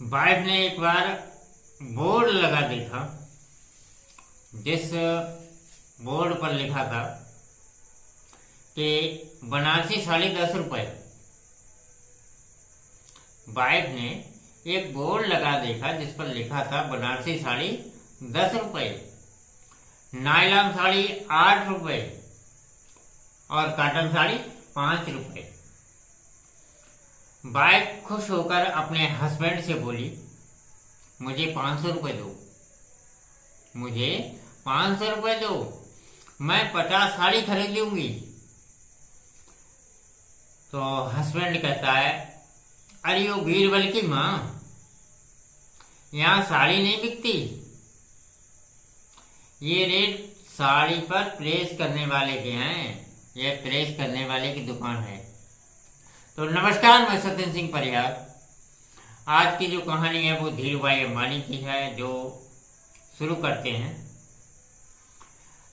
Wife ने एक बार board लगा देखा, जिस बोर्ड पर लिखा था कि बनारसी साड़ी 10 रुपए। वाइफ ने एक बोर्ड लगा देखा जिस पर लिखा था बनारसी साड़ी 10 रुपए, नायलॉन साड़ी 8 रुपए और कॉटन साड़ी 5 रुपए। वाइफ खुश होकर अपने हस्बैंड से बोली, मुझे 500 रुपए दो, मुझे 500 रुपए दो, मैं 50 साड़ी खरीद लूंगी। तो हस्बैंड कहता है, अरे वो बीरबल की माँ, यहाँ साड़ी नहीं बिकती, ये रेट साड़ी पर प्रेस करने वाले के हैं, यह प्रेस करने वाले की दुकान है। तो नमस्कार, मैं सत्येंद्र सिंह परिहार। आज की जो कहानी है वो धीरूभाई अंबानी की है, जो शुरू करते हैं।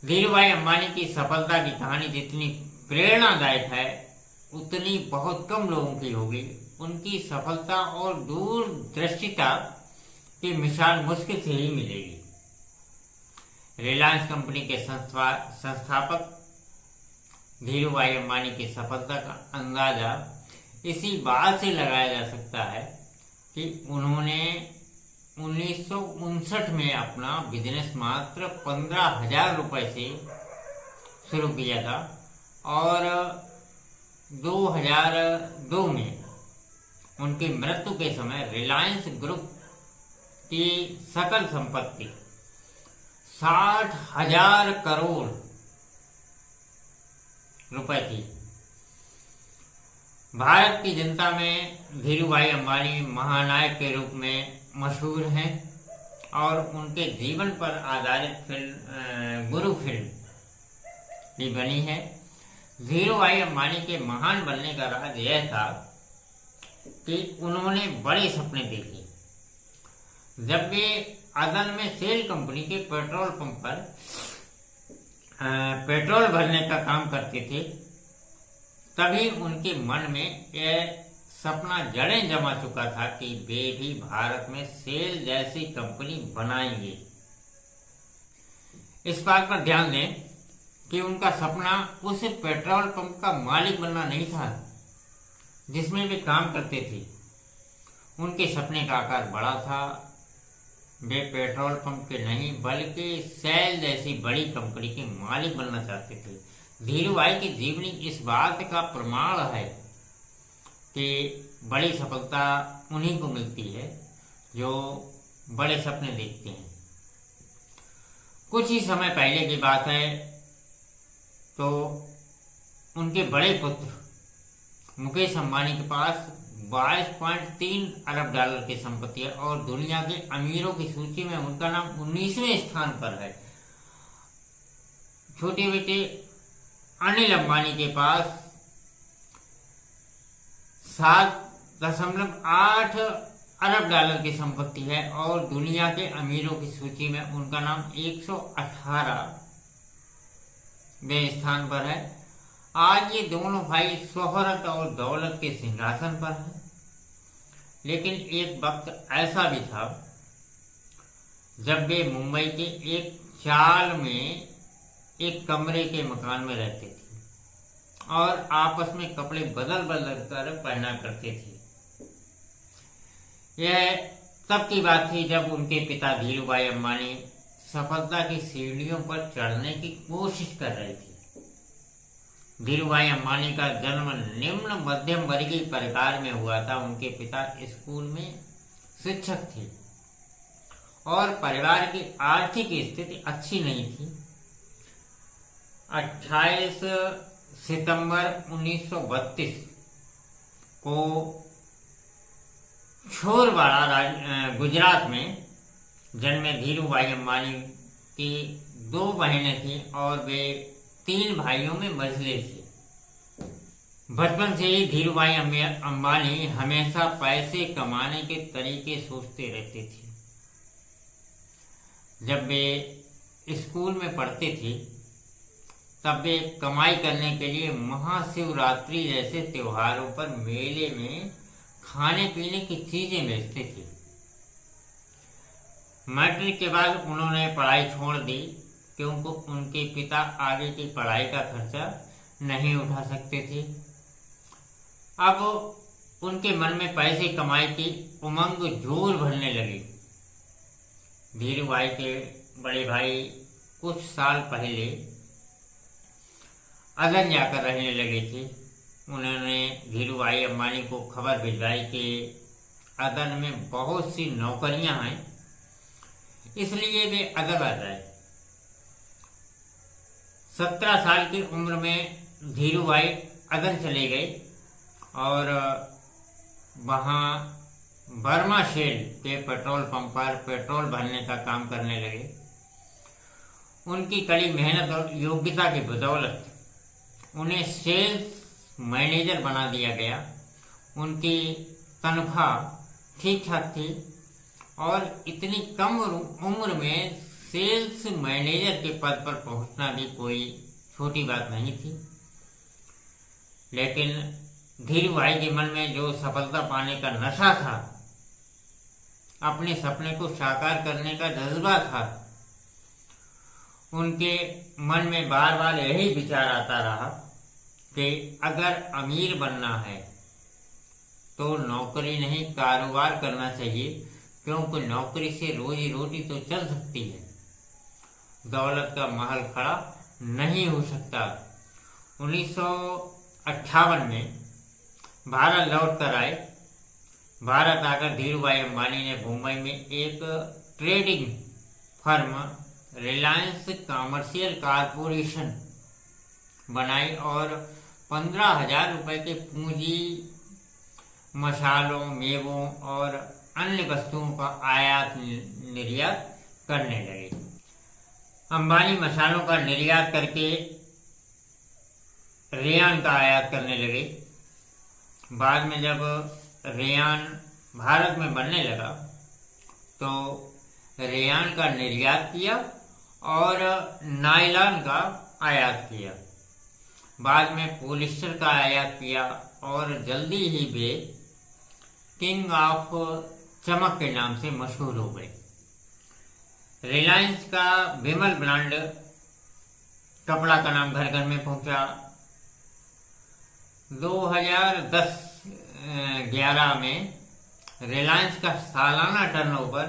धीरूभाई अंबानी की सफलता की कहानी जितनी प्रेरणादायक है उतनी बहुत कम लोगों की होगी। उनकी सफलता और दूरदृष्टिता की मिसाल मुश्किल से ही मिलेगी। रिलायंस कंपनी के संस्थापक धीरूभाई अंबानी की सफलता का अंदाजा इसी बात से लगाया जा सकता है कि उन्होंने 1959 में अपना बिजनेस मात्र 15,000 रुपए से शुरू किया था और 2002 में उनकी मृत्यु के समय रिलायंस ग्रुप की सकल संपत्ति 60,000 करोड़ रुपए थी। भारत की जनता में धीरूभाई अंबानी महानायक के रूप में मशहूर हैं और उनके जीवन पर आधारित फिल्म गुरु फिल्म भी बनी है। धीरूभाई अंबानी के महान बनने का राज यह था कि उन्होंने बड़े सपने देखे। जब वे अदन में सेल कंपनी के पेट्रोल पंप पर पेट्रोल भरने का काम करते थे, तभी उनके मन में यह सपना जड़ें जमा चुका था कि वे भी भारत में सेल जैसी कंपनी बनाएंगे। इस बात पर ध्यान दें कि उनका सपना उस पेट्रोल पंप का मालिक बनना नहीं था जिसमें वे काम करते थे। उनके सपने का आकार बड़ा था। वे पेट्रोल पंप के नहीं बल्कि सेल जैसी बड़ी कंपनी के मालिक बनना चाहते थे। धीरूभाई की जीवनी इस बात का प्रमाण है कि बड़ी सफलता उन्हीं को मिलती है जो बड़े सपने देखते हैं। कुछ ही समय पहले की बात है तो उनके बड़े पुत्र मुकेश अंबानी के पास 22.3 अरब डॉलर की संपत्ति है और दुनिया के अमीरों की सूची में उनका नाम 19वें स्थान पर है। छोटे बेटे अनिल अंबानी के पास 7.8 अरब डॉलर की संपत्ति है और दुनिया के अमीरों की सूची में उनका नाम 118वें स्थान पर है। आज ये दोनों भाई शोहरत और दौलत के सिंहासन पर हैं, लेकिन एक वक्त ऐसा भी था जब वे मुंबई के एक चाल में एक कमरे के मकान में रहते थे और आपस में कपड़े बदल बदल कर पहना करते थे। यह तब की बात थी जब उनके पिता धीरूभाई अंबानी सफलता की सीढ़ियों पर चढ़ने की कोशिश कर रहे थे। धीरूभाई अंबानी का जन्म निम्न मध्यम वर्गीय परिवार में हुआ था। उनके पिता स्कूल में शिक्षक थे और परिवार की आर्थिक स्थिति अच्छी नहीं थी। 28 सितंबर 1932 को छोरवाड़ा गुजरात में जन्मे धीरूभाई अंबानी की 2 बहनें थीं और वे 3 भाइयों में मझले थे। बचपन से ही धीरूभाई अंबानी हमेशा पैसे कमाने के तरीके सोचते रहते थे। जब वे स्कूल में पढ़ते थे तब वे कमाई करने के लिए महाशिवरात्रि जैसे त्योहारों पर मेले में खाने पीने की चीजें बेचते थे। मैट्रिक के बाद उन्होंने पढ़ाई छोड़ दी क्योंकि उनके पिता आगे की पढ़ाई का खर्चा नहीं उठा सकते थे। अब उनके मन में पैसे कमाई की उमंग जोर भरने लगी। धीरू भाई के बड़े भाई कुछ साल पहले अदन जाकर रहने लगे थे। उन्होंने धीरू भाई अंबानी को खबर भिजवाई कि अदन में बहुत सी नौकरियां हैं, इसलिए वे अदन आ जाए। 17 साल की उम्र में धीरू भाई अदन चले गए और वहाँ बर्मा शेल के पेट्रोल पंप पर पेट्रोल भरने का काम करने लगे। उनकी कड़ी मेहनत और योग्यता की बदौलत उन्हें सेल्स मैनेजर बना दिया गया। उनकी तनख्वाह ठीक ठाक थी और इतनी कम उम्र में सेल्स मैनेजर के पद पर पहुंचना भी कोई छोटी बात नहीं थी। लेकिन धीरू भाई के मन में जो सफलता पाने का नशा था, अपने सपने को साकार करने का जज्बा था, उनके मन में बार बार यही विचार आता रहा कि अगर अमीर बनना है तो नौकरी नहीं कारोबार करना चाहिए, क्योंकि नौकरी से रोजी रोटी तो चल सकती है, दौलत का महल खड़ा नहीं हो सकता। 1958 में भारत लौट कर आए। भारत आकर धीरू भाई अंबानी ने मुंबई में एक trading firm Reliance commercial corporation बनाई और 15,000 रुपए के पूंजी मसालों, मेवों और अन्य वस्तुओं का आयात निर्यात करने लगे। अंबानी मसालों का निर्यात करके रेयान का आयात करने लगे। बाद में जब रेयान भारत में बनने लगा तो रेयान का निर्यात किया और नायलॉन का आयात किया। बाद में पॉलिस्टर का आयात किया और जल्दी ही वे किंग ऑफ चमक के नाम से मशहूर हो गए। रिलायंस का विमल ब्रांड कपड़ा का नाम घर घर में पहुंचा। 2010-11 में रिलायंस का सालाना टर्नओवर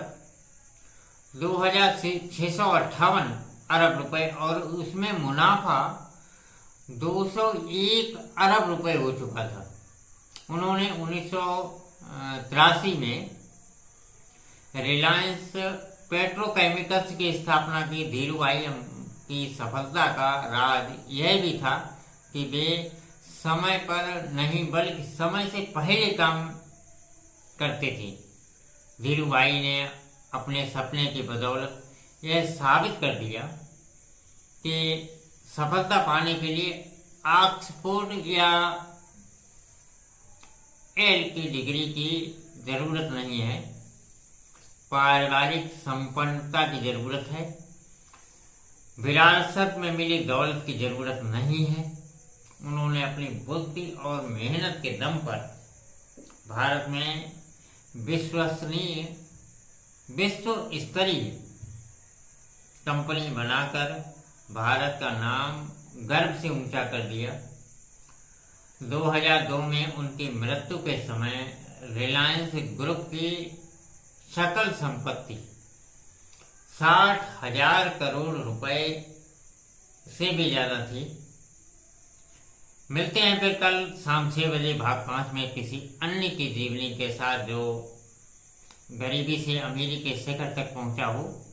2,658 अरब रुपए और उसमें मुनाफा 201 अरब रुपए हो चुका था। उन्होंने 1983 में रिलायंस पेट्रोकेमिकल्स की स्थापना की। धीरू भाई की सफलता का राज यह भी था कि वे समय पर नहीं बल्कि समय से पहले काम करते थे। धीरू भाई ने अपने सपने की बदौलत यह साबित कर दिया कि सफलता पाने के लिए ऑक्सफोर्ड या एल की डिग्री की जरूरत नहीं है, पारिवारिक संपन्नता की जरूरत है, विरासत में मिली दौलत की जरूरत नहीं है। उन्होंने अपनी बुद्धि और मेहनत के दम पर भारत में विश्वसनीय विश्व स्तरीय कंपनी बनाकर भारत का नाम गर्व से ऊंचा कर दिया। 2002 में उनकी मृत्यु के समय रिलायंस ग्रुप की सकल संपत्ति 60,000 करोड़ रुपए से भी ज्यादा थी। मिलते हैं फिर कल शाम 6 बजे भाग 5 में किसी अन्य की जीवनी के साथ जो गरीबी से अमीरी के शिखर तक पहुंचा हो।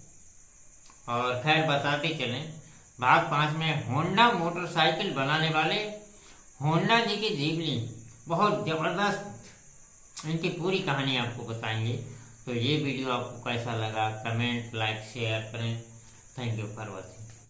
और खैर बताते चलें, भाग 5 में होंडा मोटरसाइकिल बनाने वाले होंडा जी की जीवनी बहुत जबरदस्त, इनकी पूरी कहानी आपको बताएंगे। तो ये वीडियो आपको कैसा लगा, कमेंट, लाइक, शेयर करें। Thank you for watching.